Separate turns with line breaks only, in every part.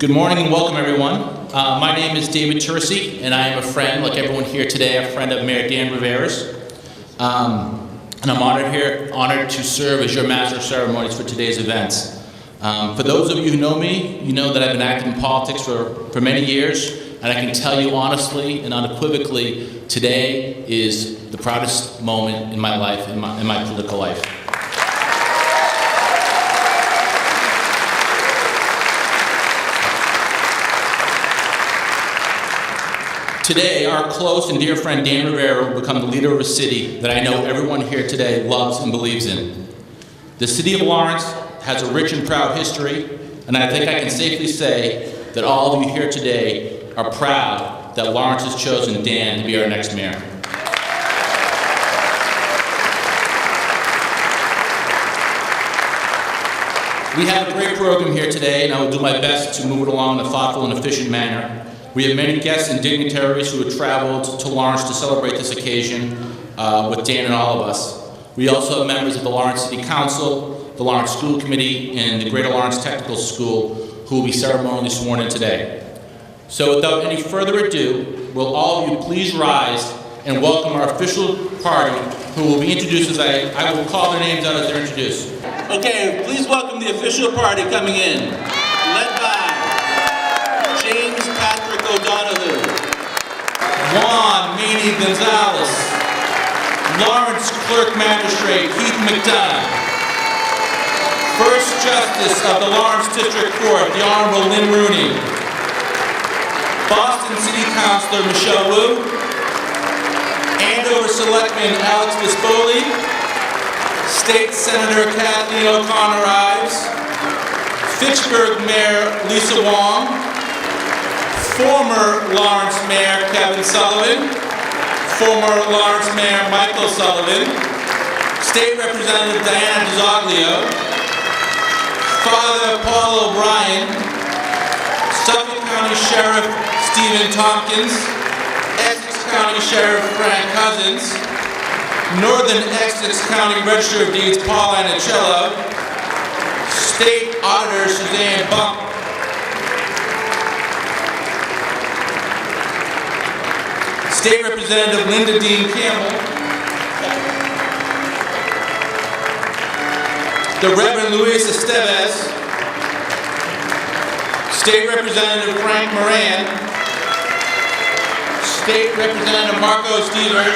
Good morning and welcome, everyone. My name is David Tursi, and I am a friend, like everyone here today, a friend of Mayor Dan Rivera's. And I'm honored to serve as your master of ceremonies for today's events. For those of you who know me, you know that I've been active in politics for many years, and I can tell you honestly and unequivocally, today is the proudest moment in my life, in my political life. Today, our close and dear friend Dan Rivera will become the leader of a city that I know everyone here today loves and believes in. The city of Lawrence has a rich and proud history, and I think I can safely say that all of you here today are proud that Lawrence has chosen Dan to be our next mayor. We have a great program here today, and I will do my best to move it along in a thoughtful and efficient manner. We have many guests and dignitaries who have traveled to Lawrence to celebrate this occasion with Dan and all of us. We also have members of the Lawrence City Council, the Lawrence School Committee, and the Greater Lawrence Technical School who will be ceremonially sworn in today. So without any further ado, will all of you please rise and welcome our official party who will be introduced as I will call their names out as they're introduced. Okay, please welcome the official party coming in, led by James Patrick O'Donoghue, Juan Manny Gonzalez, Lawrence Clerk Magistrate Keith McDonough, First Justice of the Lawrence District Court, the Honorable Lynn Rooney, Boston City Councilor Michelle Wu, Andover Selectman Alex Vespoli, State Senator Kathleen O'Connor Ives, Fitchburg Mayor Lisa Wong, former Lawrence Mayor Kevin Sullivan, former Lawrence Mayor Michael Sullivan, State Representative Diana DiZoglio, Father Paul O'Brien, Suffolk County Sheriff Stephen Tompkins, Essex County Sheriff Frank Cousins, Northern Essex County Register of Deeds Paul Anicello, State Auditor Suzanne Bump, State Representative Linda Dean Campbell, the Reverend Luis Estevez, State Representative Frank Moran, State Representative Marco Stevers,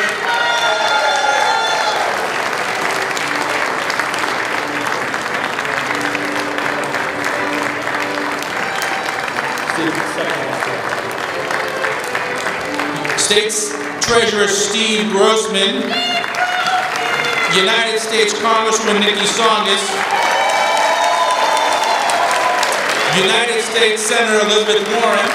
State Treasurer Steve Grossman, United States Congressman Nikki Songus, United States Senator Elizabeth Warren,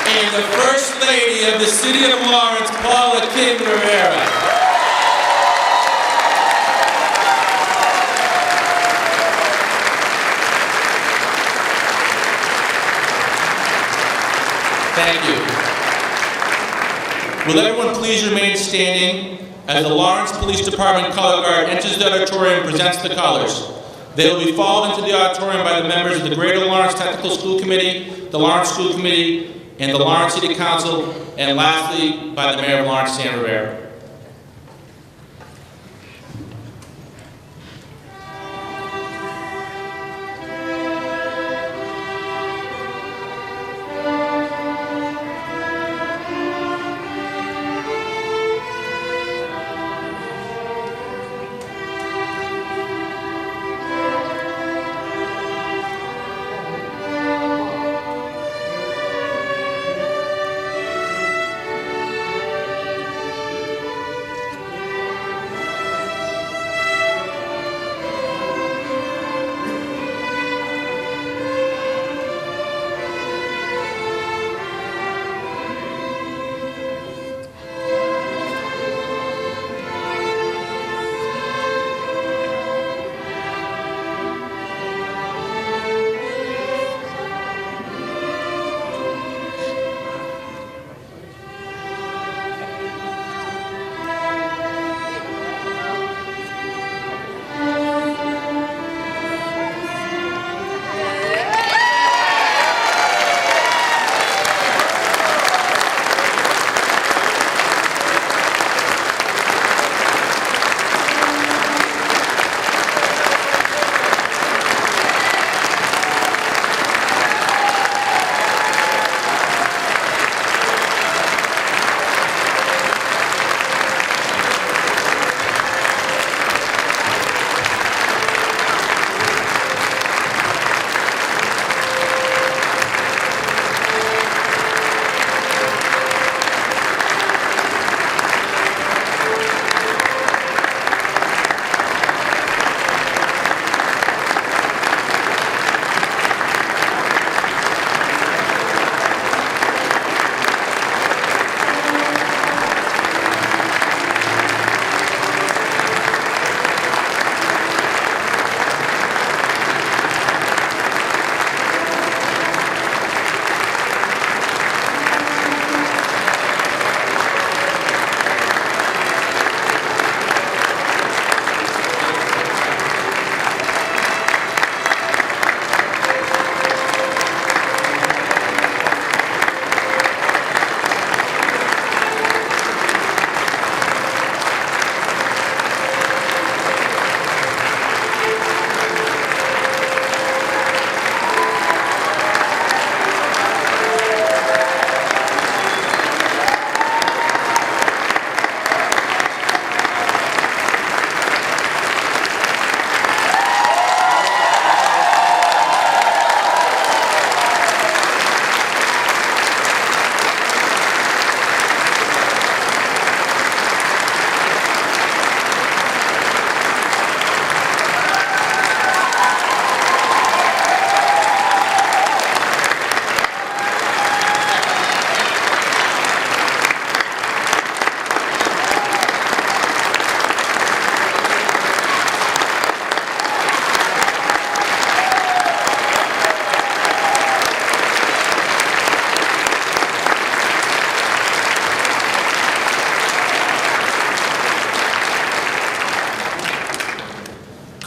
and the First Lady of the City of Lawrence, Paula King Rivera. Thank you. Will everyone please remain standing as the Lawrence Police Department Color Guard enters the auditorium and presents the colors. They will be followed into the auditorium by the members of the Greater Lawrence Technical School Committee, the Lawrence School Committee, and the Lawrence City Council, and lastly, by the Mayor of Lawrence, Dan Rivera.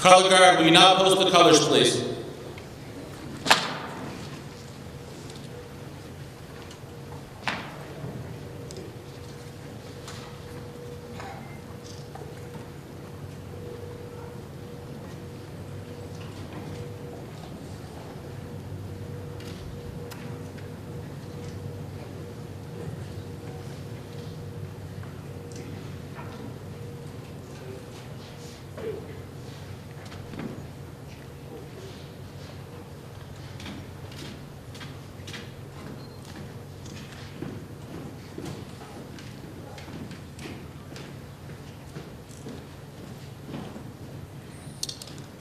Color guard, will you now post the colors, please?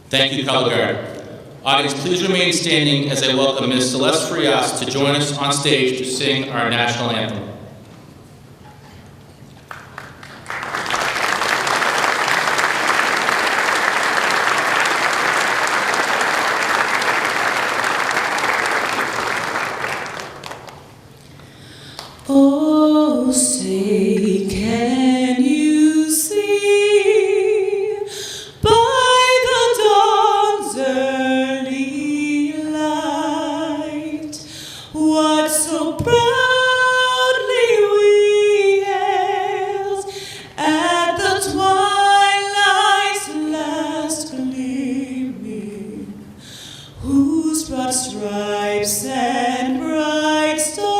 Thank you, color guard. Audience, please remain standing as I welcome Ms. Celeste Frias to join us on stage to sing our national anthem.
Oh, say, can you see by the dawn's early light what so proudly we hailed at the twilight's last gleaming, whose broad stripes and bright stars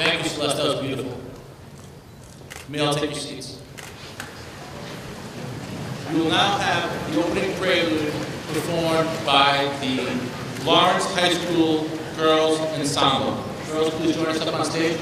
Thank you, Celeste. That was beautiful. May I take your seats? We will now have the opening prelude performed by the Lawrence High School Girls Ensemble. Girls, please join us up on stage.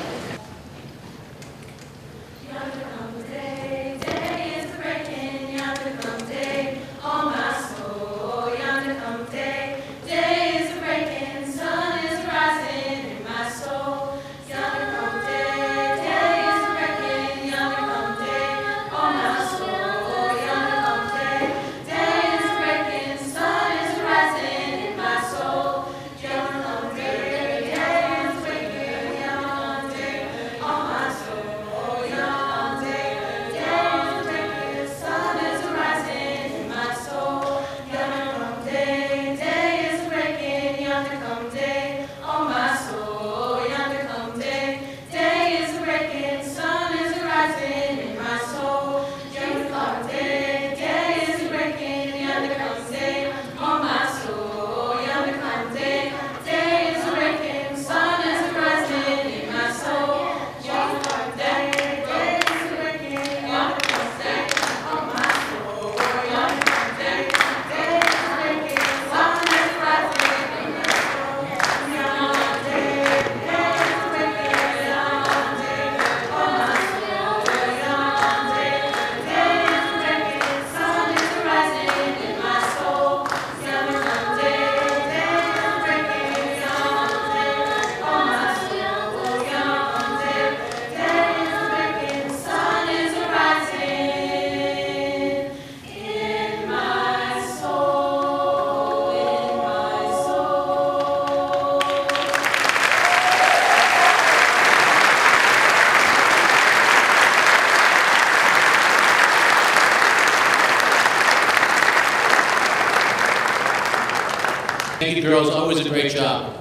you, girls. Always a great job.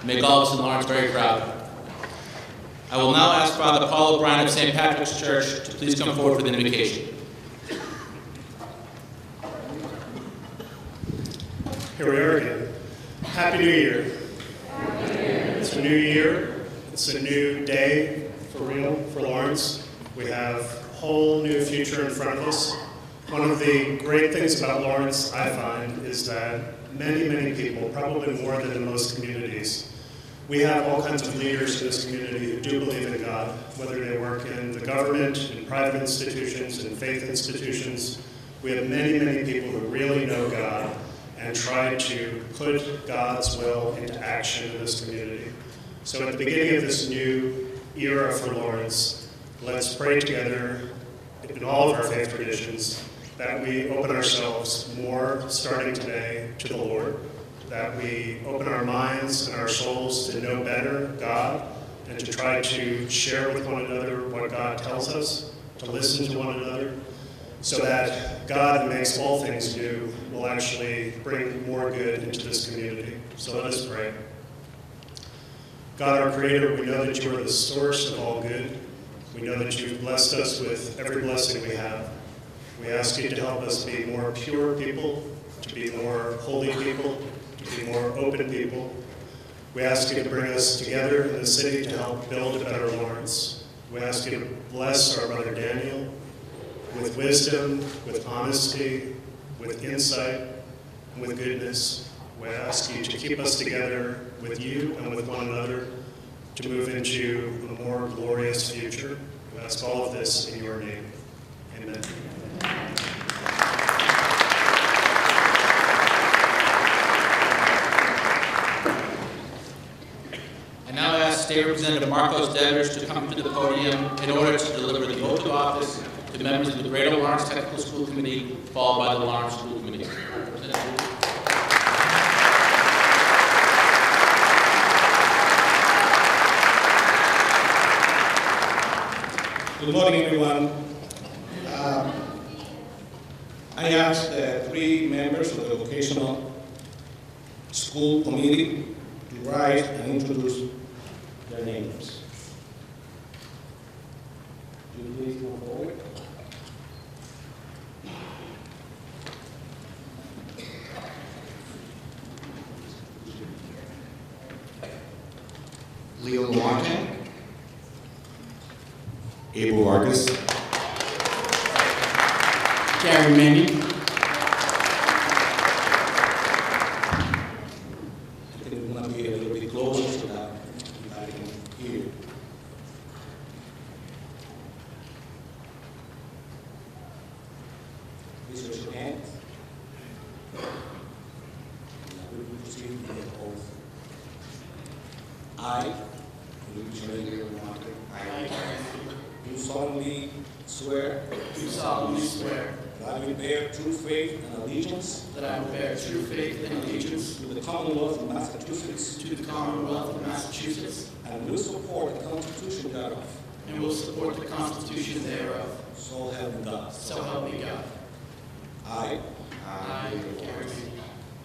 Make all of us in Lawrence very proud. I will now ask Father Paul O'Brien of St. Patrick's Church to please come forward for the invocation.
Here we are again. Happy New Year. It's a new year. It's a new day for real for Lawrence. We have a whole new future in front of us. One of the great things about Lawrence, I find, is that many people, probably more than in most communities, we have all kinds of leaders in this community who do believe in God, whether they work in the government, in private institutions, in faith institutions. We have many people who really know God and try to put God's will into action in this community. So at the beginning of this new era for Lawrence, let's pray together in all of our faith traditions that we open ourselves more, starting today, to the Lord, that we open our minds and our souls to know better God and to try to share with one another what God tells us, to listen to one another, so that God, who makes all things new, will actually bring more good into this community. So let us pray. God, our Creator, we know that you are the source of all good. We know that you've blessed us with every blessing we have. We ask you to help us be more pure people, to be more holy people, to be more open people. We ask you to bring us together in the city to help build a better Lawrence. We ask you to bless our brother Daniel with wisdom, with honesty, with insight, and with goodness. We ask you to keep us together with you and with one another to move into a more glorious future. We ask all of this in your name. Amen.
I now ask State Representative Marcos Devers to come to the podium in order to deliver the oath of office to members of the Greater Lawrence Technical School Committee, followed by the Lawrence School Committee.
Good morning, everyone. I ask the three members of the Vocational School Committee to rise and introduce their names. Will you please come forward?
Leo Martin, Abel Vargas,
Gary Manning.
I think we want to be a little bit closer so that everybody can hear. Please raise your hands. We will proceed with the oath. I, do solemnly swear that I will bear true faith and allegiance
That I will bear true faith and allegiance
to the Commonwealth of Massachusetts
to the Commonwealth of Massachusetts
and will support the Constitution thereof.
and will support the Constitution thereof.
So help me God.
So help me God.
I
I, Gary,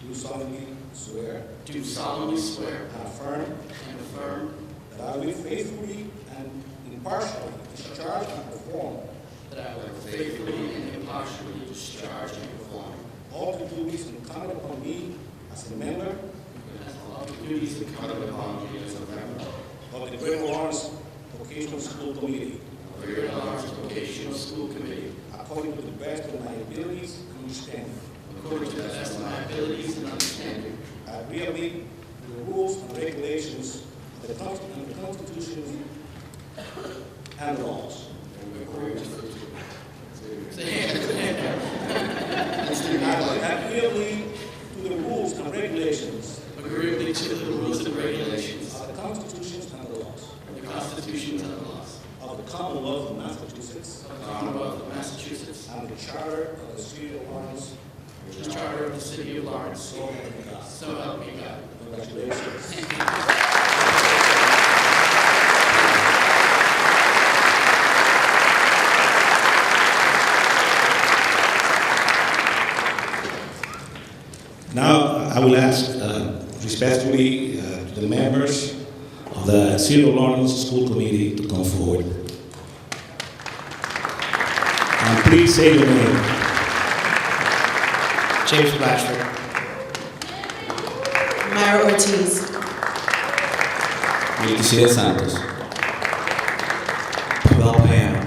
do solemnly swear
do solemnly swear
and affirm
and affirm
that I will faithfully and impartially discharge and perform
that I will faithfully and impartially discharge and perform
all the duties incumbent upon me as a member
all the duties incumbent upon me as a member
of the Greater Lawrence Vocational School Committee,
of the Greater Lawrence Vocational School Committee,
according to the best of my abilities and understanding.
according to the best of my abilities and understanding.
I really the rules and regulations of the Constitution and the laws.
According to
I really to the rules and regulations
agreeably to the rules and regulations
of the constitutions and the laws
of the constitutions and the laws
of the Commonwealth of Massachusetts
of the Commonwealth of Massachusetts,
and the Charter of the City of Lawrence.
the Charter of the City of Lawrence.
So help me God.
So help me God.
Congratulations. Now I will ask respectfully to the members of the City of Lawrence School Committee to come forward. And please say your name.
James Blatchford.
Myra Ortiz.
Melchizedek Santos.
Pavel Payano.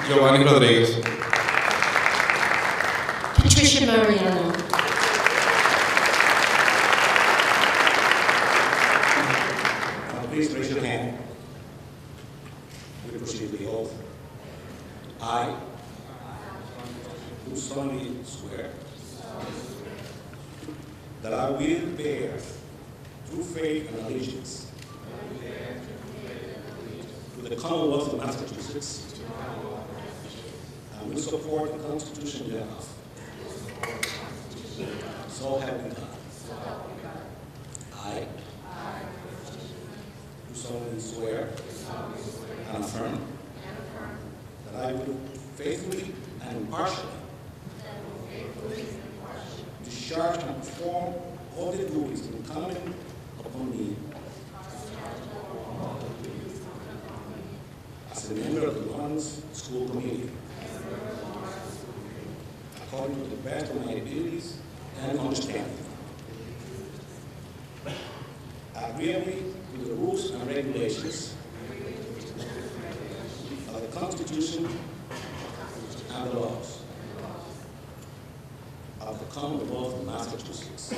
Giovanni Rodriguez.
Patricia Mariano.
Please raise your hand. We proceed with the oath. I do solemnly swear that I will bear true faith and allegiance to the Commonwealth of Massachusetts and will support the Constitution thereof. So help me God. I do solemnly swear and affirm that I will faithfully and impartially discharge and perform all the duties incumbent upon me as a member of the Lawrence School Committee, according to the best of my abilities and understanding, agreeably to the rules and regulations of the Constitution and the laws of the Commonwealth of Massachusetts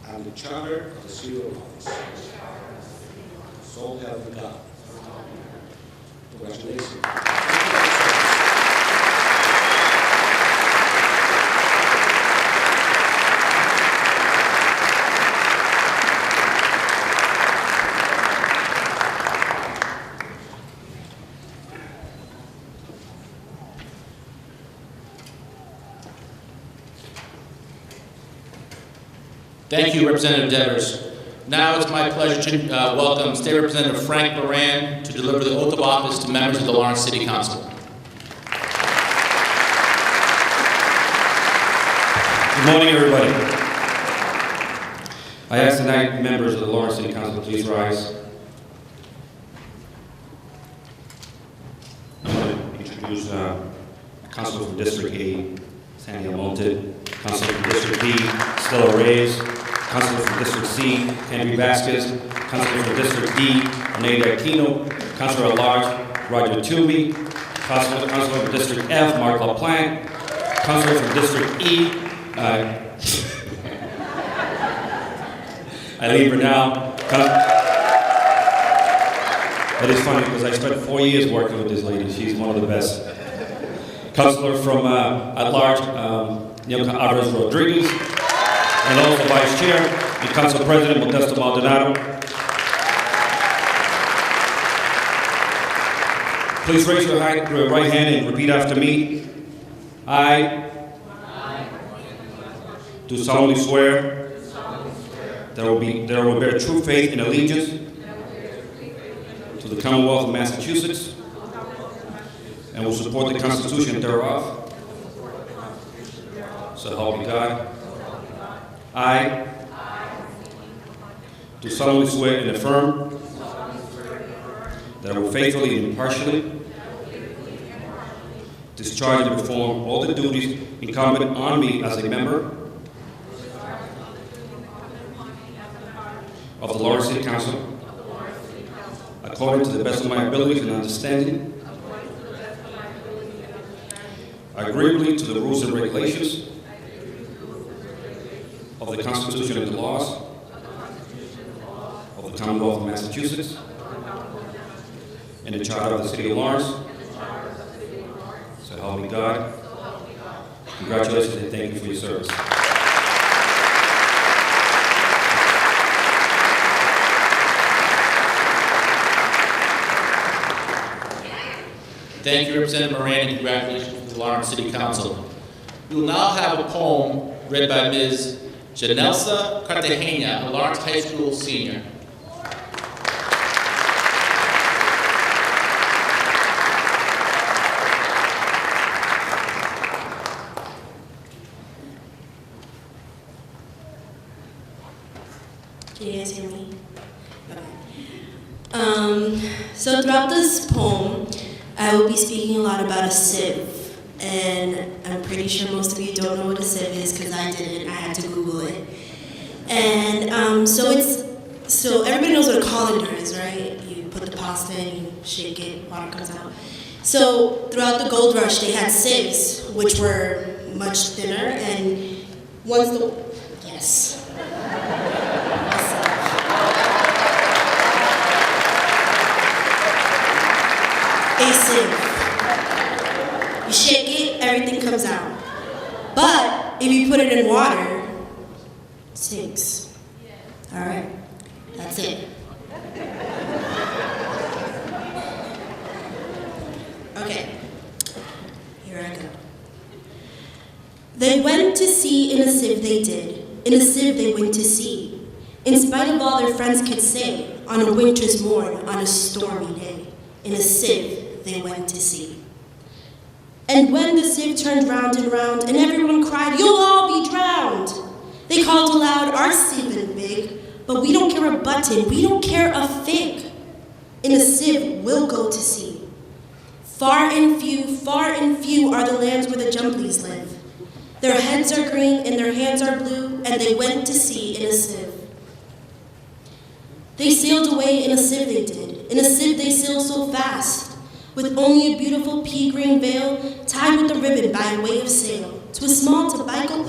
and the Charter of the City of Lawrence. So help me God. Congratulations.
Thank you, Representative Devers. Now it's my pleasure to welcome State Representative Frank Moran to deliver the oath of office to members of the Lawrence City Council.
Good morning, everybody. I ask tonight members of the Lawrence City Council to please rise. I'm going to introduce Councilor from District A, Sandy Almonte, Councilor from District B, Stella Reyes, Councilor from District C, Henry Vasquez, Councilor from District D, Oneida Aquino, Councilor at Large, Roger Toomey, Councilor from District F, Mark LaPlante, Councilor from District E, Eileen Bernal. It is funny because I spent 4 years working with this lady. She's one of the best. Councilor from at Large, Nilka Alvarez Rodriguez, and also Vice Chair and Council President Modesto Maldonado. Please raise your right hand and repeat after me. I do solemnly swear that I will bear true faith and allegiance to the Commonwealth of Massachusetts and will support the Constitution thereof. So help me God. I do solemnly swear and affirm that I will faithfully and impartially discharge and perform all the duties incumbent on me as a member of the Lawrence City Council, according to the best of my abilities and understanding, agreeably to the rules and regulations of the Constitution and the laws of the Commonwealth of Massachusetts and the Charter of the City of Lawrence. So help me God. Congratulations and thank you for your service.
Thank you, Representative Moran, and congratulations to the Lawrence City Council. We will now have a poem read by Ms. Janelsa Cartagena, a Lawrence High School senior.
So throughout this poem, I will be speaking a lot about a sieve. And I'm pretty sure most of you don't know what a sieve is because I didn't. I had to Google it. And so everybody knows what a colander is, right? You put the pasta in, you shake it, water comes out. So throughout the gold rush, they had sieves, which were much thinner, and once the, yes. A sieve. You shake it, everything comes out. But if you put it in water, it sinks. All right, that's it. Okay, here I go. They went to sea in a sieve they did, in a sieve they went to sea, in spite of all their friends could say, on a winter's morn, on a stormy day, in a sieve they went to sea. And when the sieve turned round and round, and everyone cried, "You'll all be drowned!" They called aloud, "Our sieve is big, but we don't care a button, we don't care a fig. In a sieve we'll go to sea. Far and few are the lands where the Jumblies live. Their heads are green and their hands are blue, and they went to sea in a sieve. They sailed away in a sieve they did, in a sieve they sailed so fast, with only a beautiful pea-green veil tied with a ribbon by way of sail to a small tobacco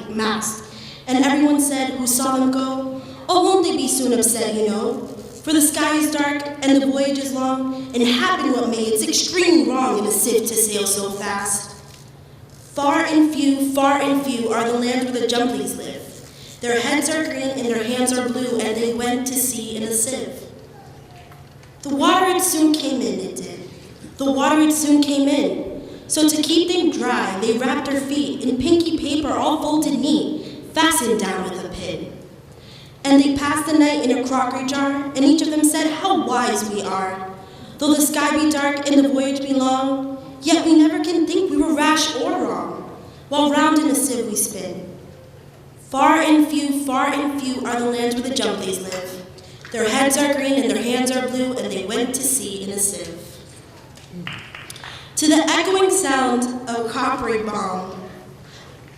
mast. And everyone said, who saw them go, "Oh, won't they be soon upset, you know? For the sky is dark and the voyage is long, and happen what may, it's extremely wrong in a sieve to sail so fast. Far and few are the lands where the Jumblies live. Their heads are green and their hands are blue, and they went to sea in a sieve. The water it soon came in, it did. The water it soon came in. So to keep them dry, they wrapped their feet in pinky paper all folded neat, fastened down with a pin. And they passed the night in a crockery jar, and each of them said, how wise we are. Though the sky be dark and the voyage be long, yet we never can think we were rash or wrong, while round in a sieve we spin. Far and few are the lands where the Jumblies live. Their heads are green and their hands are blue, and they went to sea in a sieve. To the echoing sound of coppery bomb,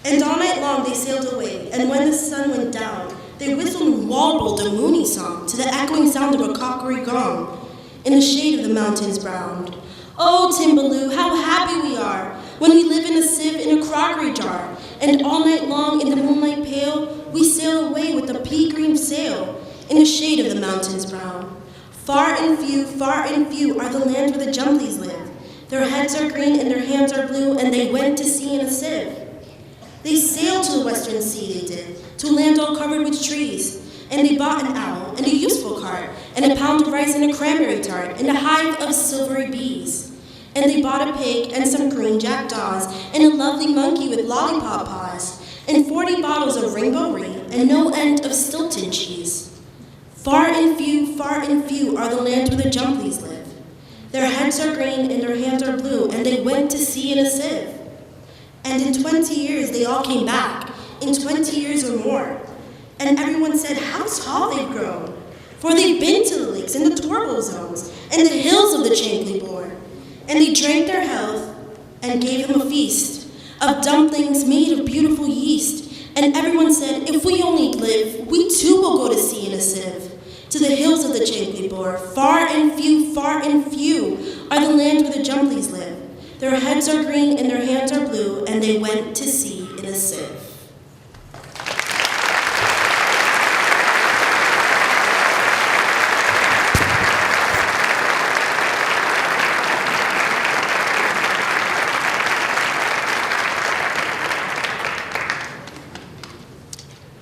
and all night long they sailed away, and when the sun went down, they whistled and warbled a moony song to the echoing sound of a cockery gong in the shade of the mountains brown. Oh, Timbaloo, how happy we are when we live in a sieve in a crockery jar, and all night long in the moonlight pale, we sail away with a pea-green sail in the shade of the mountains brown. Far and few are the lands where the Jumblies live. Their heads are green and their hands are blue, and they went to sea in a sieve. They sailed to the western sea, they did, to land all covered with trees, and they bought an owl and a useful cart, and a pound of rice and a cranberry tart, and a hive of silvery bees. And they bought a pig and some green jackdaws, and a lovely monkey with lollipop paws, and 40 bottles of rainbow ring, and no end of Stilton cheese. Far and few are the lands where the Jumblies live. Their heads are green and their hands are blue, and they went to sea in a sieve. And in 20 years they all came back, in 20 years or more. And everyone said how tall they've grown, for they've been to the lakes and the torpor zones, and the hills of the Chankly Bore. And they drank their health and gave them a feast of dumplings made of beautiful yeast. And everyone said, if we only live, we too will go to sea in a sieve, to the hills of the Chankly Bore. Far and few are the lands where the Jumblies live. Their heads are green and their hands are blue, and they went to sea in a sieve.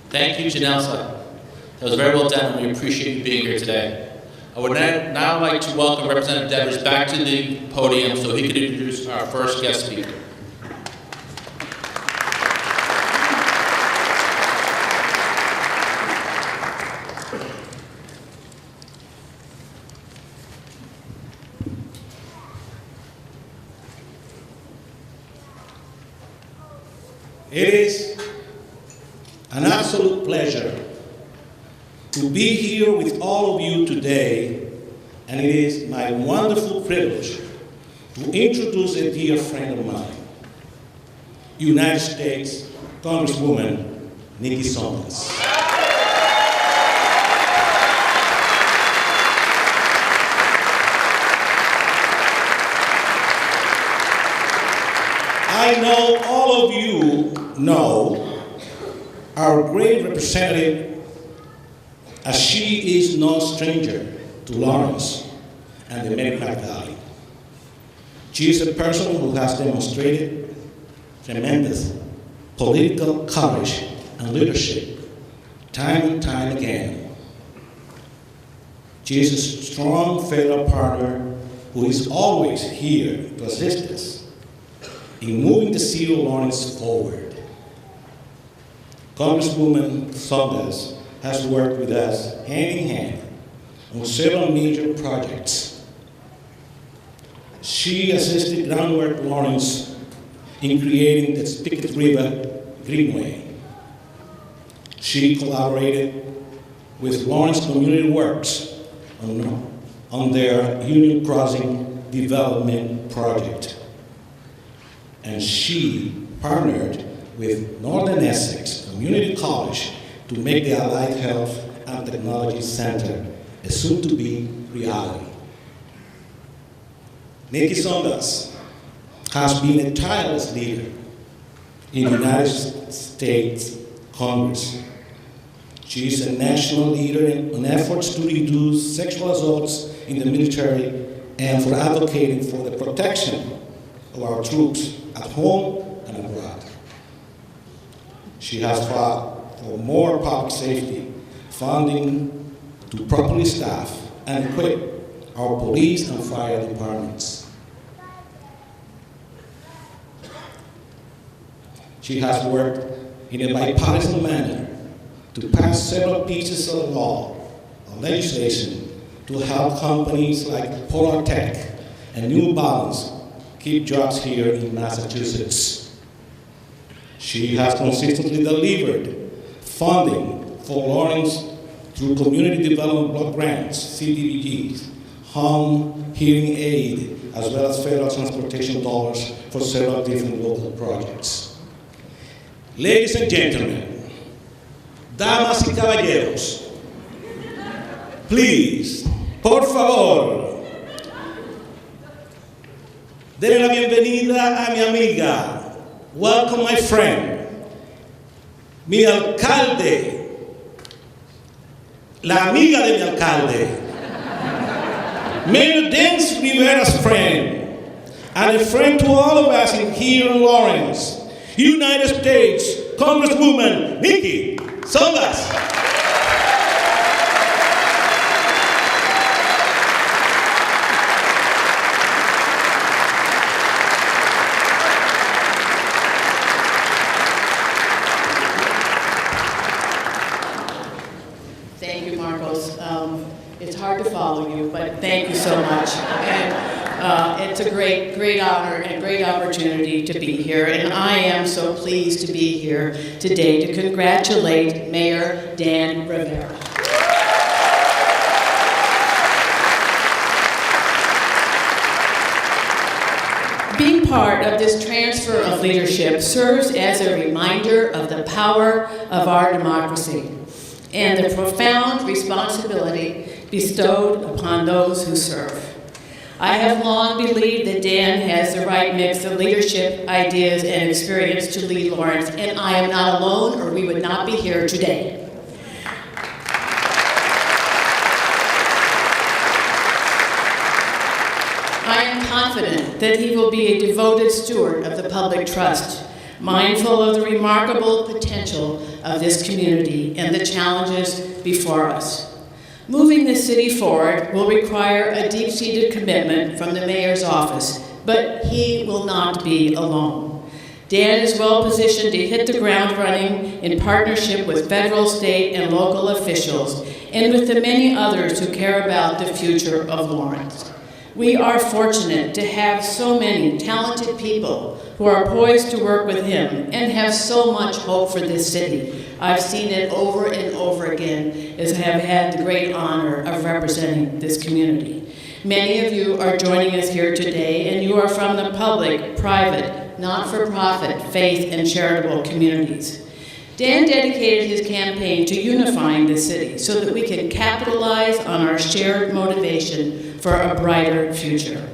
Thank you, Janelsa. That was very well done, and we appreciate you being here today. I would now like to welcome Representative Devers back to the podium so he can introduce our first guest speaker.
It is an absolute pleasure to be here with all of you today and it is my wonderful privilege to introduce a dear friend of mine, United States Congresswoman Nikki Saunders. I know all of you know our great representative, as she is no stranger to Lawrence and the Merrimack Valley. She is a person who has demonstrated tremendous political courage and leadership time and time again. She is a strong fellow partner who is always here to assist us in moving the city of Lawrence forward. Congresswoman Saunders has worked with us hand in hand on several major projects. She assisted Groundwork Lawrence in creating the Spigot River Greenway. She collaborated with Lawrence Community Works on their Union Crossing development project. And she partnered with Northern Essex Community College to make the Allied Health and Technology Center a soon-to-be reality. Nikki Saunders has been a tireless leader in the United States Congress. She is a national leader in efforts to reduce sexual assaults in the military and for advocating for the protection of our troops at home and abroad. She has fought for more public safety, funding to properly staff and equip our police and fire departments. She has worked in a bipartisan manner to pass several pieces of law or legislation to help companies like Polar Tech and New Balance keep jobs here in Massachusetts. She has consistently delivered funding for Lawrence through Community Development Block Grants, CDBGs, home hearing aid, as well as federal transportation dollars for several different local projects. Ladies and gentlemen, damas y caballeros, please, por favor, denle la bienvenida a mi amiga. Welcome, my friend. Mi alcalde. La amiga de mi alcalde. Mayor Dance Rivera's friend. And a friend to all of us here in Lawrence. United States Congresswoman Nikki Saunders.
It's hard to follow you, but thank you so much. And it's a great honor and great opportunity to be here. And I am so pleased to be here today to congratulate Mayor Dan Rivera. Being part of this transfer of leadership serves as a reminder of the power of our democracy and the profound responsibility bestowed upon those who serve. I have long believed that Dan has the right mix of leadership, ideas, and experience to lead Lawrence, and I am not alone, or we would not be here today. I am confident that he will be a devoted steward of the public trust, mindful of the remarkable potential of this community and the challenges before us. Moving the city forward will require a deep-seated commitment from the mayor's office, but he will not be alone. Dan is well positioned to hit the ground running in partnership with federal, state, and local officials, and with the many others who care about the future of Lawrence. We are fortunate to have so many talented people who are poised to work with him and have so much hope for this city. I've seen it over and over again as I have had the great honor of representing this community. Many of you are joining us here today, and you are from the public, private, not-for-profit, faith, and charitable communities. Dan dedicated his campaign to unifying the city so that we can capitalize on our shared motivation for a brighter future.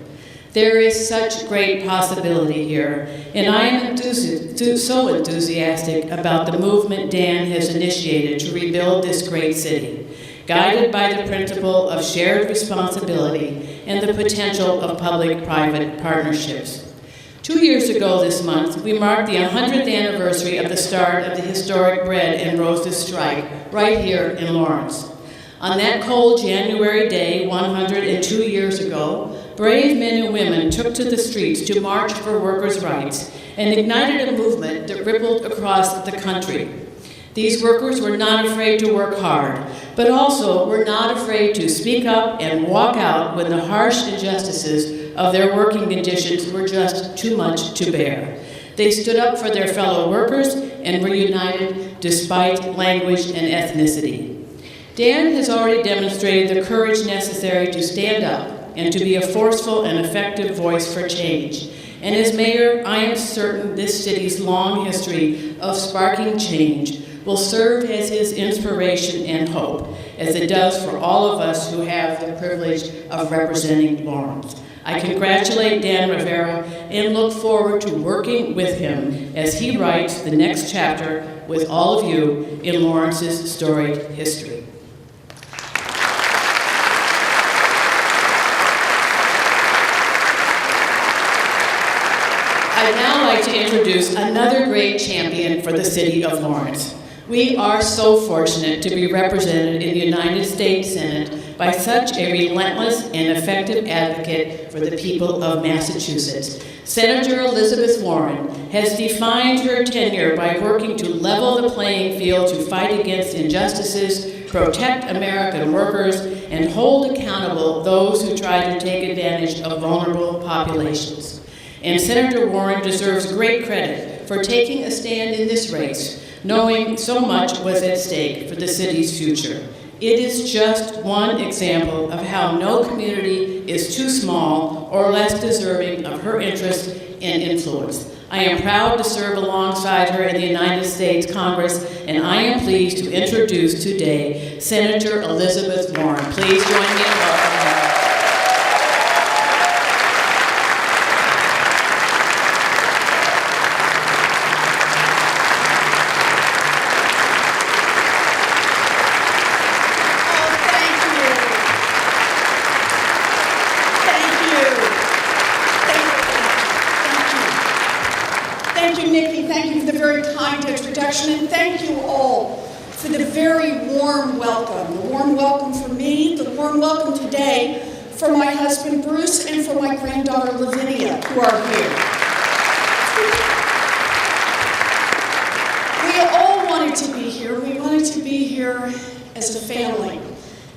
There is such great possibility here, and I am so enthusiastic about the movement Dan has initiated to rebuild this great city, guided by the principle of shared responsibility and the potential of public-private partnerships. 2 years ago this month, we marked the 100th anniversary of the start of the historic Bread and Roses strike right here in Lawrence. On that cold January day, 102 years ago, brave men and women took to the streets to march for workers' rights and ignited a movement that rippled across the country. These workers were not afraid to work hard, but also were not afraid to speak up and walk out when the harsh injustices of their working conditions were just too much to bear. They stood up for their fellow workers and were united despite language and ethnicity. Dan has already demonstrated the courage necessary to stand up and to be a forceful and effective voice for change. And as mayor, I am certain this city's long history of sparking change will serve as his inspiration and hope, as it does for all of us who have the privilege of representing Lawrence. I congratulate Dan Rivera and look forward to working with him as he writes the next chapter with all of you in Lawrence's storied history. I'd now like to introduce another great champion for the city of Lawrence. We are so fortunate to be represented in the United States Senate by such a relentless and effective advocate for the people of Massachusetts. Senator Elizabeth Warren has defined her tenure by working to level the playing field to fight against injustices, protect American workers, and hold accountable those who try to take advantage of vulnerable populations. And Senator Warren deserves great credit for taking a stand in this race, knowing so much was at stake for the city's future. It is just one example of how no community is too small or less deserving of her interest and influence. I am proud to serve alongside her in the United States Congress, and I am pleased to introduce today Senator Elizabeth Warren. Please join me in welcoming her.
And thank you all for the very warm welcome. The warm welcome for me, the warm welcome today for my husband Bruce and for my granddaughter Lavinia, who are here. We all wanted to be here. We wanted to be here as a family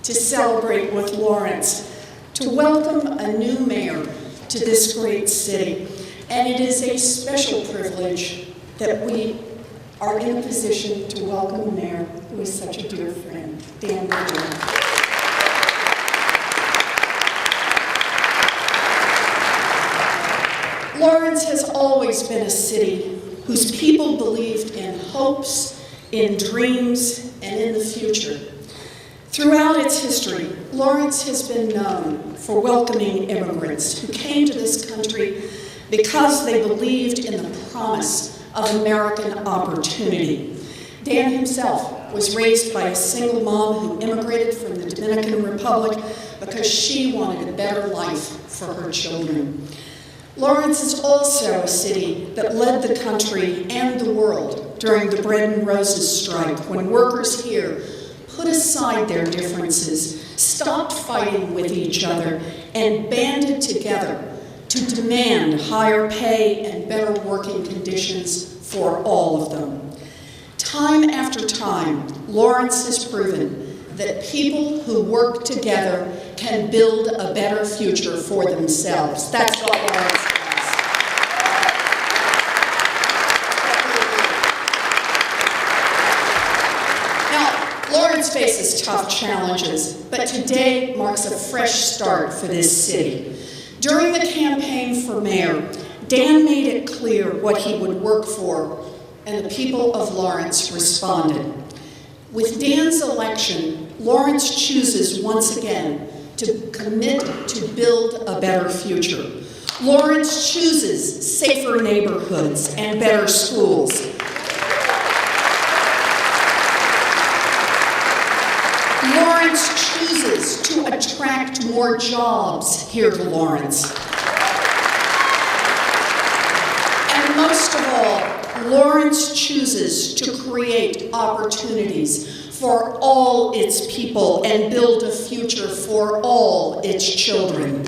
to celebrate with Lawrence, to welcome a new mayor to this great city. And it is a special privilege that we are in a position to welcome a mayor who is such a dear friend, Dan Rivera. Lawrence has always been a city whose people believed in hopes, in dreams, and in the future. Throughout its history, Lawrence has been known for welcoming immigrants who came to this country because they believed in the promise of American opportunity. Dan himself was raised by a single mom who immigrated from the Dominican Republic because she wanted a better life for her children. Lawrence is also a city that led the country and the world during the Bread and Roses strike, when workers here put aside their differences, stopped fighting with each other, and banded together to demand higher pay and better working conditions for all of them. Time after time, Lawrence has proven that people who work together can build a better future for themselves. That's what Lawrence does. Now, Lawrence Lawrence faces tough challenges, but today marks a fresh start for this city. During the campaign for mayor, Dan made it clear what he would work for, and the people of Lawrence responded. With Dan's election, Lawrence chooses once again to commit to build a better future. Lawrence chooses safer neighborhoods and better schools. Lawrence chooses to attract more jobs here to Lawrence. And most of all, Lawrence chooses to create opportunities for all its people and build a future for all its children.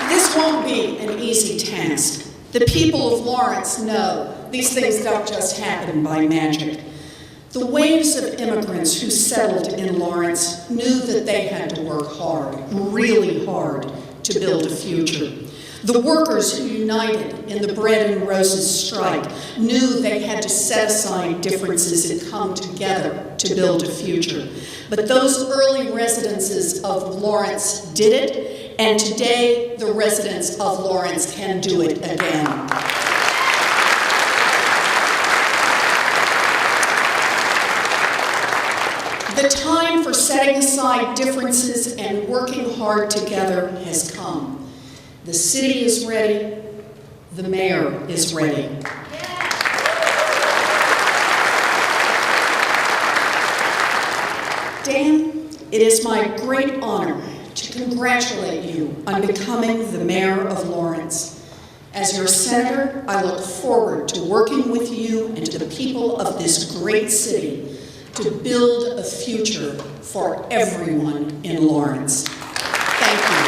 This won't be an easy task. The people of Lawrence know these things don't just happen by magic. The waves of immigrants who settled in Lawrence knew that they had to work hard, really hard, to build a future. The workers who united in the Bread and Roses strike knew they had to set aside differences and come together to build a future. But those early residents of Lawrence did it, and today the residents of Lawrence can do it again. The time for setting aside differences and working hard together has come. The city is ready. The mayor is ready. Dan, it is my great honor to congratulate you on becoming the mayor of Lawrence. As your senator, I look forward to working with you and to the people of this great city to build a future for everyone in Lawrence. Thank you.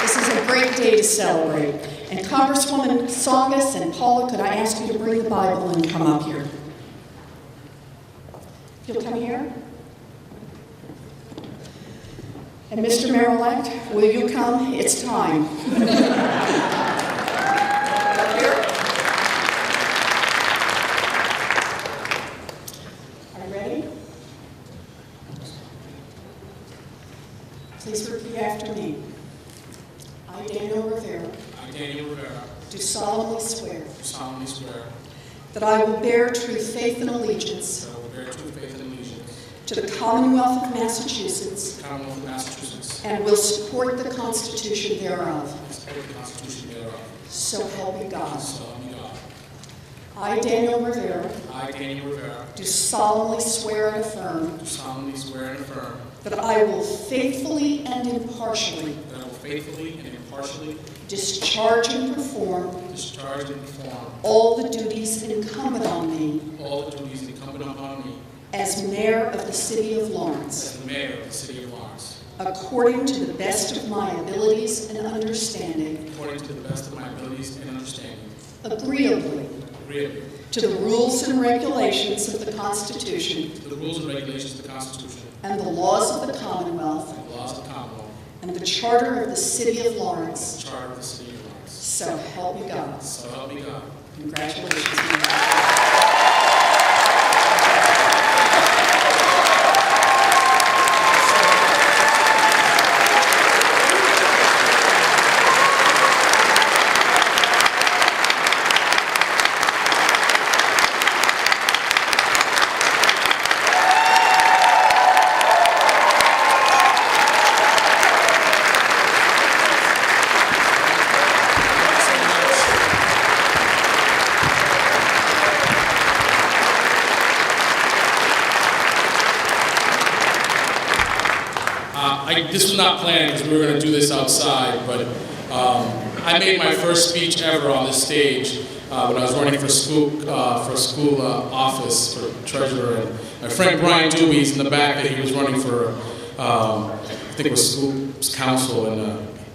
This is a great day to celebrate. And Congresswoman Saugus and Paula, could I ask you to bring the Bible and come up here? You'll come here? And Mr. Mayor-elect, will you come? It's time. Up here. Are you ready? Please repeat after me. I, Daniel Rivera, do solemnly swear that I will bear true faith and allegiance to the Commonwealth of Massachusetts and will support the Constitution thereof. So help me God. I, Daniel Rivera, do solemnly swear and affirm that I will faithfully and impartially discharge and perform all the duties incumbent on me as mayor of the city of Lawrence, according to the best of my abilities and understanding, agreeably to the rules and regulations of the Constitution and the laws of the Commonwealth and the Charter of the City of Lawrence. So help me God. Congratulations, Mayor.
This was not planned because we were going to do this outside, but I made my first speech ever on this stage when I was running for school office for treasurer. And my friend Brian Dewey's in the back that he was running for, I think it was school council, and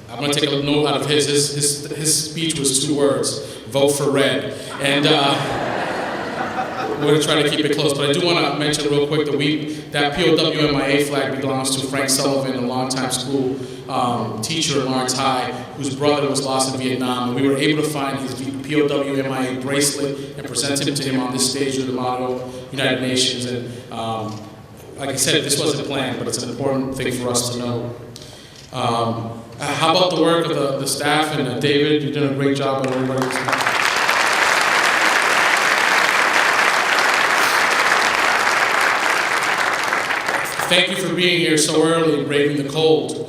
I'm going to take a note out of his. His speech was 2 words: vote for red. And we're going to try to keep it close, but I do want to mention real quick that POWMIA flag belongs to Frank Sullivan, a longtime school teacher at Lawrence High, whose brother was lost in Vietnam. And we were able to find his POWMIA bracelet and present it to him on this stage with the motto, United Nations. And like I said, this wasn't planned, but it's an important thing for us to know. How about the work of the staff? And David, you're doing a great job on everybody. Thank you for being here so early and braving the cold.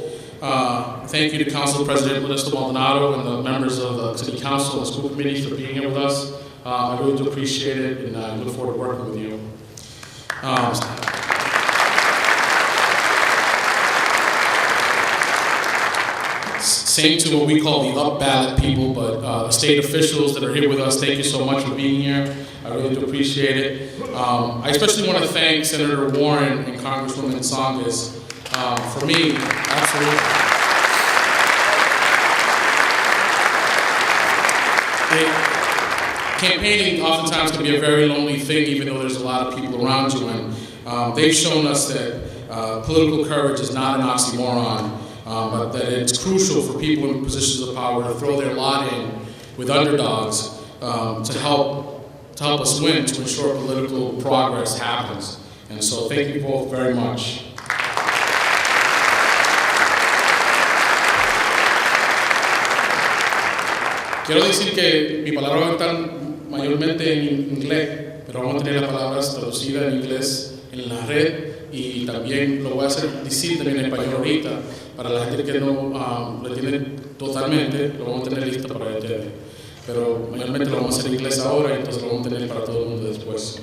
Thank you to Council President Modesto Maldonado and the members of the City Council and School Committee for being here with us. I really do appreciate it, and I look forward to working with you. Same to what we call the up ballot people, but state officials that are here with us, thank you so much for being here. I really do appreciate it. I especially want to thank Senator Warren and Congresswoman Tsongas. For me, absolutely. Campaigning oftentimes can be a very lonely thing, even though there's a lot of people around you. And they've shown us that political courage is not an oxymoron. But that it's crucial for people in positions of power to throw their lot in with underdogs to help us win, to ensure political progress happens. And so thank you both very much. Quiero decir que mi palabra va a estar mayormente en inglés, pero vamos a tener las palabras traducidas en inglés en la red. Y también lo voy a decir también en español ahorita, para la gente que no lo entiende totalmente, lo vamos a tener listo para ustedes. Pero mayormente lo vamos a hacer en inglés ahora, y entonces lo vamos a tener para todo el mundo después.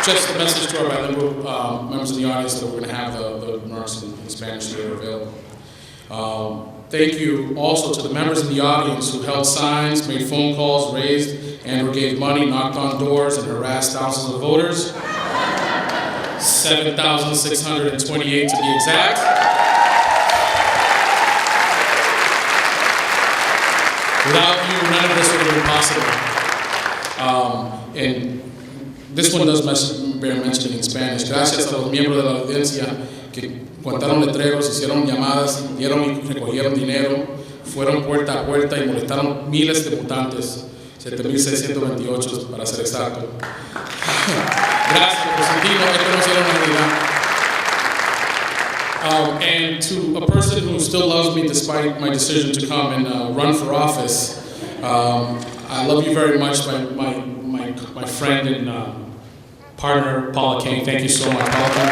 Just a message to our bilingual members of the audience that we're going to have the remarks in Spanish here available. Thank you also to the members in the audience who held signs, made phone calls, raised and/or gave money, knocked on doors, and harassed thousands of voters. 7,628 to be exact. Without you, none of this would have been possible. And this one does bear mentioning in Spanish. Gracias a los miembros de la audiencia que contaron letreros, hicieron llamadas, dieron y recogieron dinero, fueron puerta a puerta y molestaron miles de votantes, 7,628 para ser exacto. Gracias por sentirlo, esto no será una realidad. And to a person who still loves me despite my decision to come and run for office, I love you very much, my friend and partner, Paula King. Thank you so much. Paula King.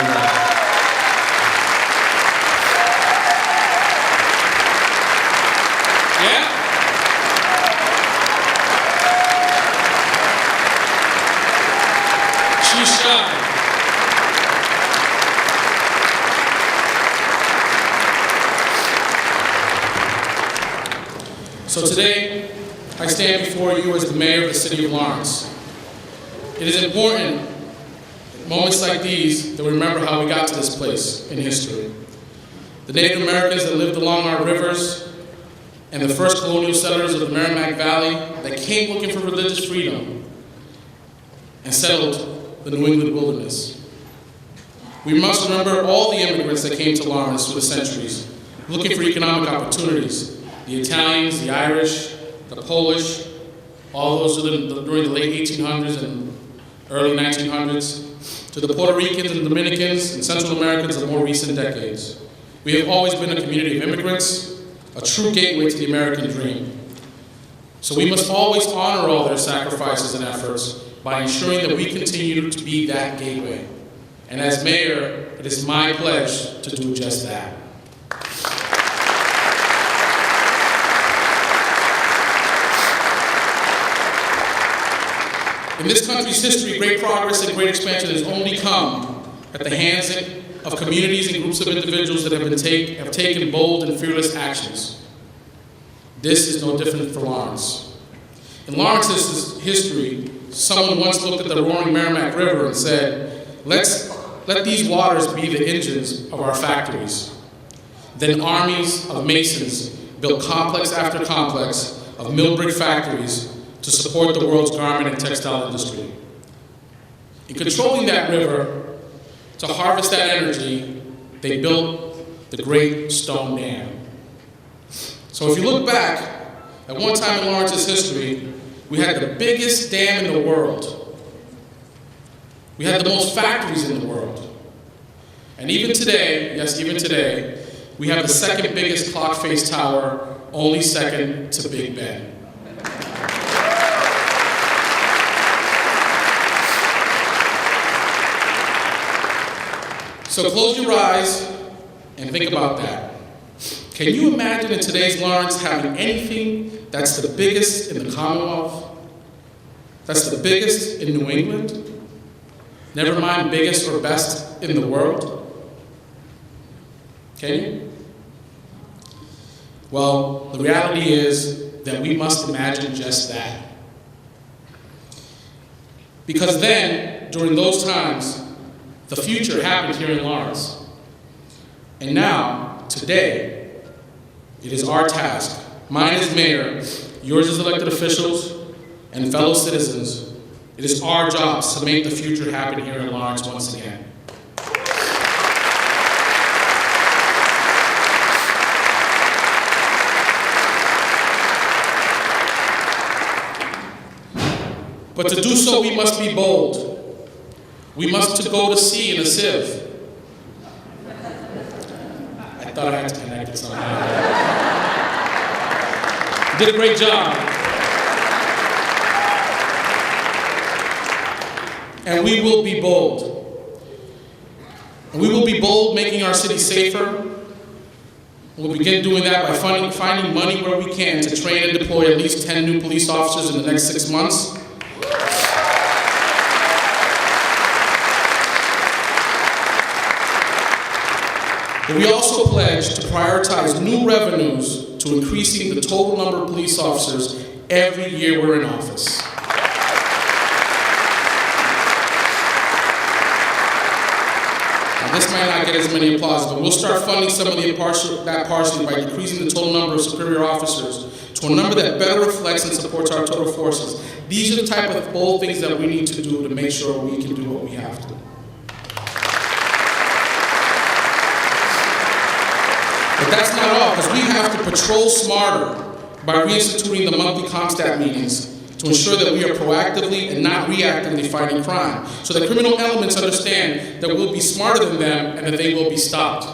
So today, I stand before you as the mayor of the city of Lawrence. It is important, at moments like these, that we remember how we got to this place in history. The Native Americans that lived along our rivers and the first colonial settlers of the Merrimack Valley that came looking for religious freedom and settled the New England wilderness. We must remember all the immigrants that came to Lawrence through the centuries, looking for economic opportunities. The Italians, the Irish, the Polish, all those during the late 1800s and early 1900s, to the Puerto Ricans and Dominicans and Central Americans of more recent decades. We have always been a community of immigrants, a true gateway to the American dream. So we must always honor all their sacrifices and efforts by ensuring that we continue to be that gateway. And as mayor, it is my pledge to do just that. In this country's history, great progress and great expansion has only come at the hands of communities and groups of individuals that have taken bold and fearless actions. This is no different for Lawrence. In Lawrence's history, someone once looked at the roaring Merrimack River and said, let these waters be the engines of our factories. Then armies of masons built complex after complex of mill brick factories to support the world's garment and textile industry. In controlling that river, to harvest that energy, they built the Great Stone Dam. So if you look back, at one time in Lawrence's history, we had the biggest dam in the world. We had the most factories in the world. And even today, yes, even today, we have the second biggest clock face tower, only second to Big Ben. So close your eyes and think about that. Can you imagine in today's Lawrence having anything that's the biggest in the Commonwealth? That's the biggest in New England? Never mind biggest or best in the world? Can you? Well, the reality is that we must imagine just that. Because then, during those times, the future happened here in Lawrence. And now, today, it is our task, mine as mayor, yours as elected officials, and fellow citizens, it is our jobs to make the future happen here in Lawrence once again. But to do so, we must be bold. We must go to sea in a sieve. I thought I had to connect it somehow. You did a great job. And we will be bold. And we will be bold making our city safer. We'll begin doing that by finding money where we can to train and deploy at least 10 new police officers in the next 6 months. But we also pledge to prioritize new revenues to increasing the total number of police officers every year we're in office. Now, this might not get as many applause, but we'll start funding some of that partially by decreasing the total number of superior officers to a number that better reflects and supports our total forces. These are the type of bold things that we need to do to make sure we can do what we have to. But that's not all, because we have to patrol smarter by reinstituting the monthly ComStat meetings to ensure that we are proactively and not reactively fighting crime, so that criminal elements understand that we'll be smarter than them and that they will be stopped.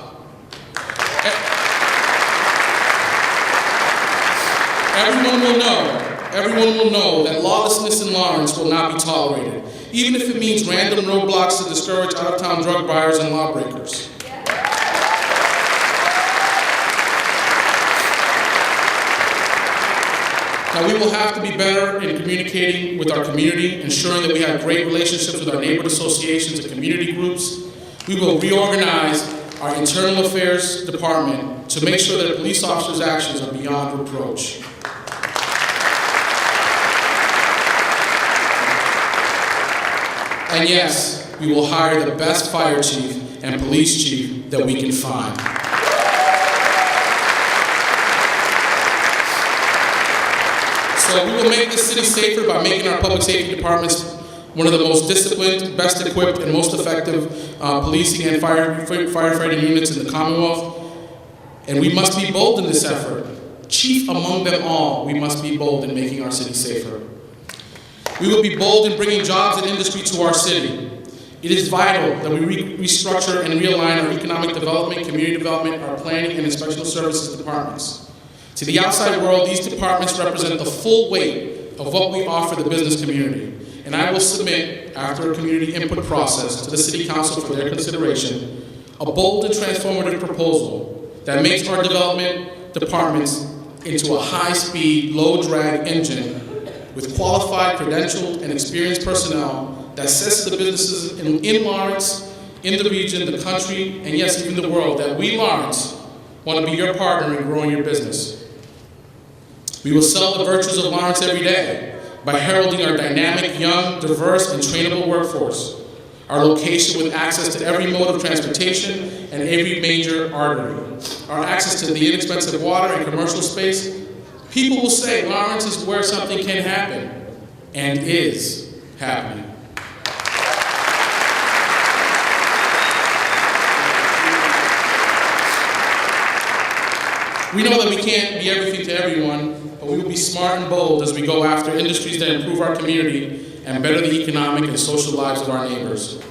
Everyone will know that lawlessness in Lawrence will not be tolerated, even if it means random roadblocks to discourage out-of-town drug buyers and lawbreakers. Now, we will have to be better in communicating with our community, ensuring that we have great relationships with our neighborhood associations and community groups. We will reorganize our internal affairs department to make sure that police officers' actions are beyond reproach. And yes, we will hire the best fire chief and police chief that we can find. So we will make this city safer by making our public safety departments one of the most disciplined, best equipped, and most effective policing and firefighting units in the Commonwealth. And we must be bold in this effort. Chief among them all, we must be bold in making our city safer. We will be bold in bringing jobs and industry to our city. It is vital that we restructure and realign our economic development, community development, our planning, and inspection services departments. To the outside world, these departments represent the full weight of what we offer the business community. And I will submit, after a community input process, to the City Council for their consideration, a bold and transformative proposal that makes our development departments into a high-speed, low-drag engine with qualified, credentialed, and experienced personnel that says to the businesses in Lawrence, in the region, the country, and yes, even the world, that we, Lawrence, want to be your partner in growing your business. We will sell the virtues of Lawrence every day by heralding our dynamic, young, diverse, and trainable workforce, our location with access to every mode of transportation, and every major artery. Our access to the inexpensive water and commercial space, people will say Lawrence is where something can happen, and is happening. We know that we can't be everything to everyone, but we will be smart and bold as we go after industries that improve our community and better the economic and social lives of our neighbors.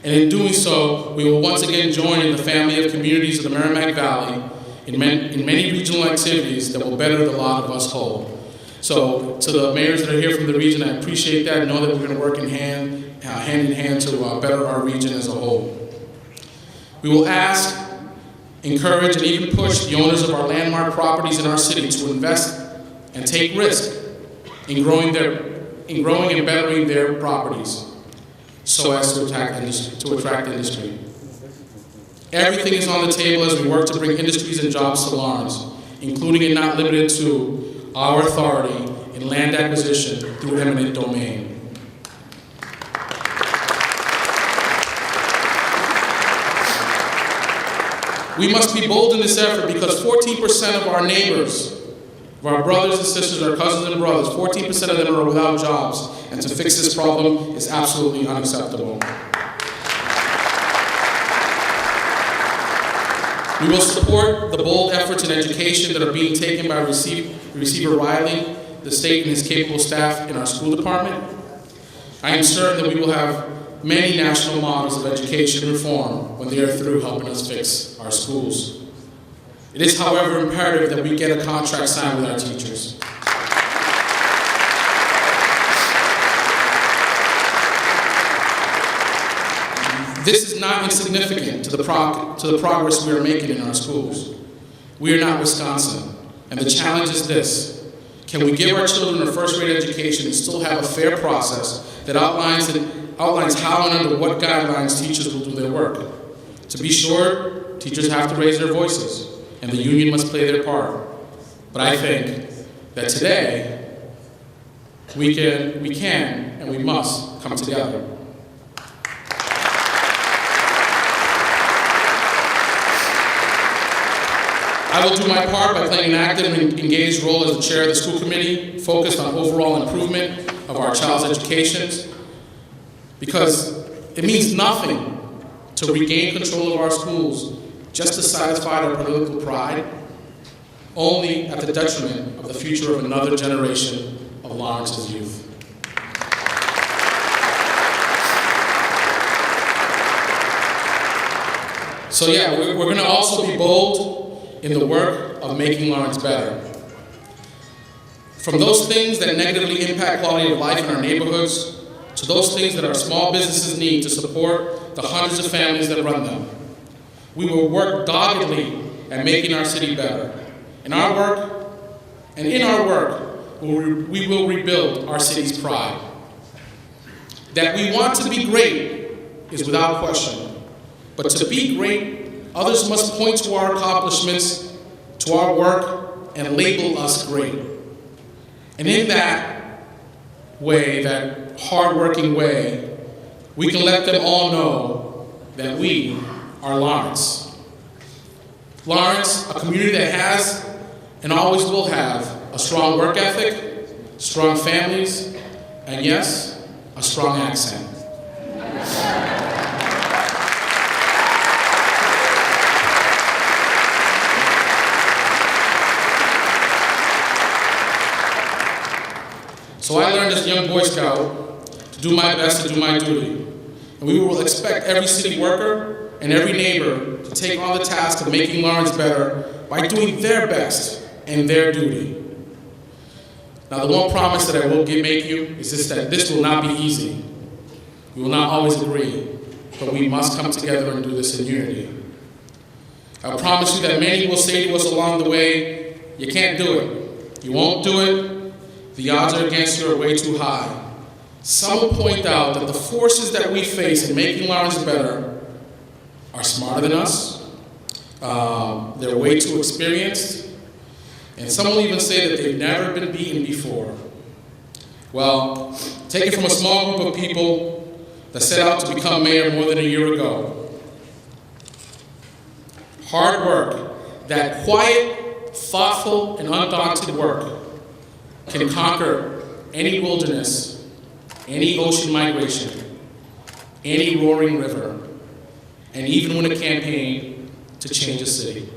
And in doing so, we will once again join in the family of communities of the Merrimack Valley in many regional activities that will better the lot of us whole. So to the mayors that are here from the region, I appreciate that. Know that we're going to work hand in hand to better our region as a whole. We will ask, encourage, and even push the owners of our landmark properties in our city to invest and take risk in growing and bettering their properties so as to attract industry. Everything is on the table as we work to bring industries and jobs to Lawrence, including and not limited to our authority in land acquisition through eminent domain. We must be bold in this effort because 14% of our neighbors, of our brothers and sisters, our cousins and brothers, 14% of them are without jobs, and to fix this problem is absolutely unacceptable. We will support the bold efforts in education that are being taken by Receiver Riley, the state and his capable staff in our school department. I am certain that we will have many national models of education reform when they are through helping us fix our schools. It is, however, imperative that we get a contract signed with our teachers. This is not insignificant to the progress we are making in our schools. We are not Wisconsin, and the challenge is this: can we give our children a first-rate education and still have a fair process that outlines how and under what guidelines teachers will do their work? To be sure, teachers have to raise their voices, and the union must play their part. But I think that today, we can, and we must come together. I will do my part by playing an active and engaged role as the chair of the school committee, focused on overall improvement of our child's educations, because it means nothing to regain control of our schools just to satisfy our political pride, only at the detriment of the future of another generation of Lawrence's youth. So yeah, we're going to also be bold in the work of making Lawrence better. From those things that negatively impact quality of life in our neighborhoods, to those things that our small businesses need to support the hundreds of families that run them. We will work doggedly at making our city better. In our work, we will rebuild our city's pride. That we want to be great is without question. But to be great, others must point to our accomplishments, to our work, and label us great. And in that way, that hard-working way, we can let them all know that we are Lawrence. Lawrence, a community that has and always will have a strong work ethic, strong families, and yes, a strong accent. So I learned as a young Boy Scout to do my best to do my duty. And we will expect every city worker and every neighbor to take on the task of making Lawrence better by doing their best and their duty. Now, the one promise that I will make you is that this will not be easy. We will not always agree, but we must come together and do this in unity. I promise you that many will say to us along the way, you can't do it. You won't do it. The odds are against you are way too high. Some will point out that the forces that we face in making Lawrence better are smarter than us, they're way too experienced, and some will even say that they've never been beaten before. Well, take it from a small group of people that set out to become mayor more than a year ago. hard work, that quiet, thoughtful, and undaunted work can conquer any wilderness, any ocean migration, any roaring river, and even win a campaign to change a city.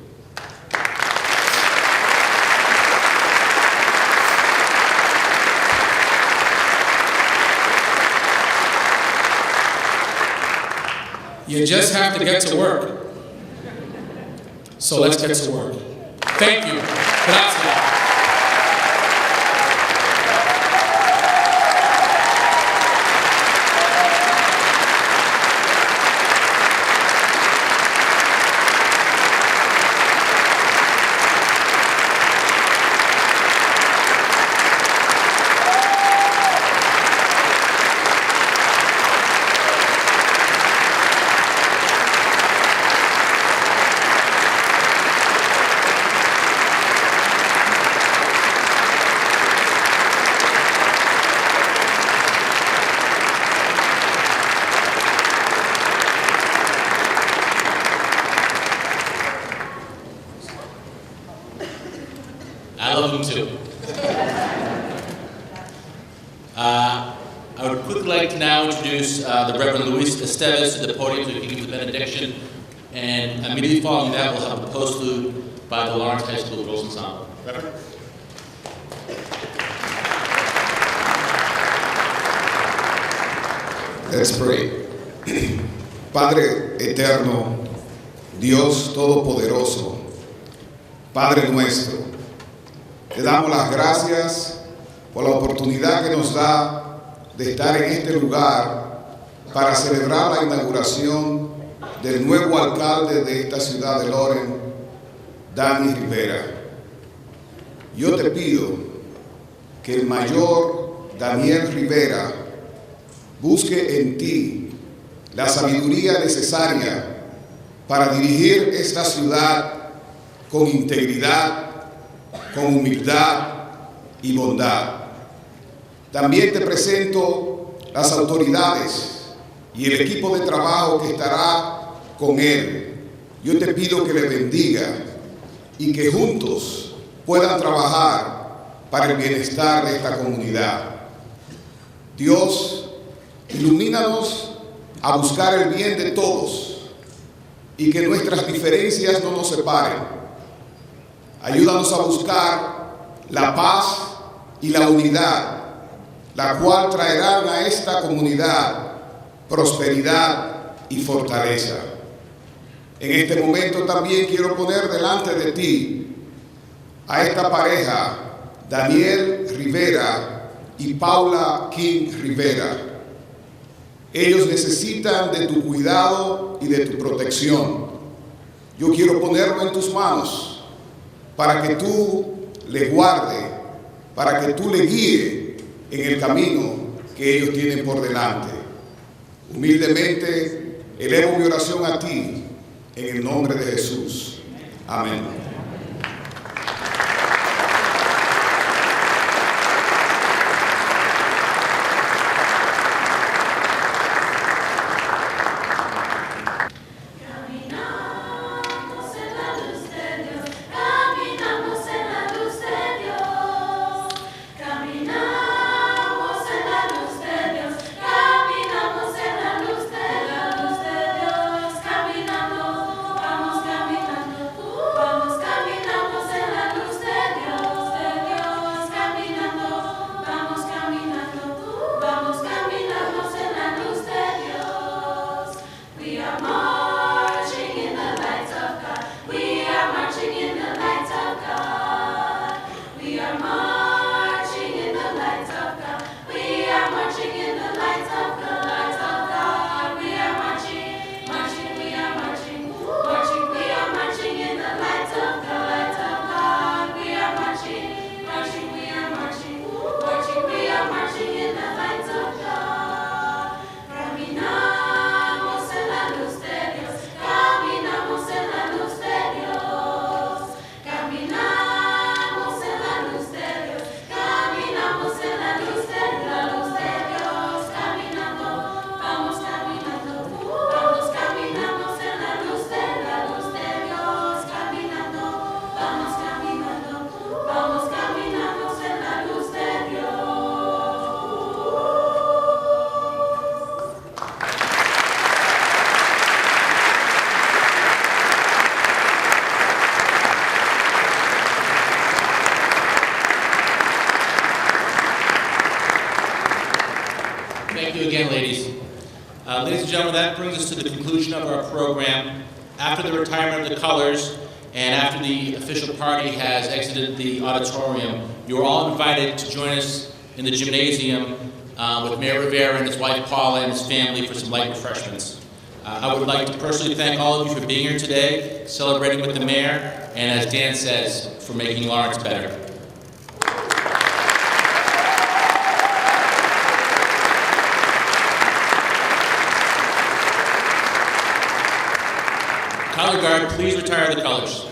You just have to get to work. So let's get to work. Thank you. Gracias. I love him too. I would quickly like to now introduce the Reverend Luis Estevez to the podium to give the benediction, and immediately following that we'll have a postlude by the Lawrence High School Girls Ensemble. Reverend?
Let's pray. Padre eterno, Dios todopoderoso, Padre nuestro, te damos las gracias por la oportunidad que nos da de estar en este lugar para celebrar la inauguración del nuevo alcalde de esta ciudad de Loren, Dani Rivera. Yo te pido que el mayor Daniel Rivera busque en ti la sabiduría necesaria para dirigir esta ciudad con integridad, con humildad y bondad. También te presento las autoridades y el equipo de trabajo que estará con él. Yo te pido que le bendiga y que juntos puedan trabajar para el bienestar de esta comunidad. Dios, ilumínanos a buscar el bien de todos y que nuestras diferencias no nos separen. Ayúdanos a buscar la paz y la unidad, la cual traerán a esta comunidad prosperidad y fortaleza. En este momento también quiero poner delante de ti a esta pareja, Daniel Rivera y Paula King Rivera. Ellos necesitan de tu cuidado y de tu protección. Yo quiero ponerlo en tus manos para que tú le guardes, para que tú le guíes en el camino que ellos tienen por delante. Humildemente elevo mi oración a ti en el nombre de Jesús. Amén.
you again, ladies. Ladies and gentlemen, that brings us to the conclusion of our program. After the retirement of the colors and after the official party has exited the auditorium, you're all invited to join us in the gymnasium with Mayor Rivera and his wife Paula and his family for some light refreshments. I would like to personally thank all of you for being here today, celebrating with the mayor, and as Dan says, for making Lawrence better. Color guard, please retire the colors.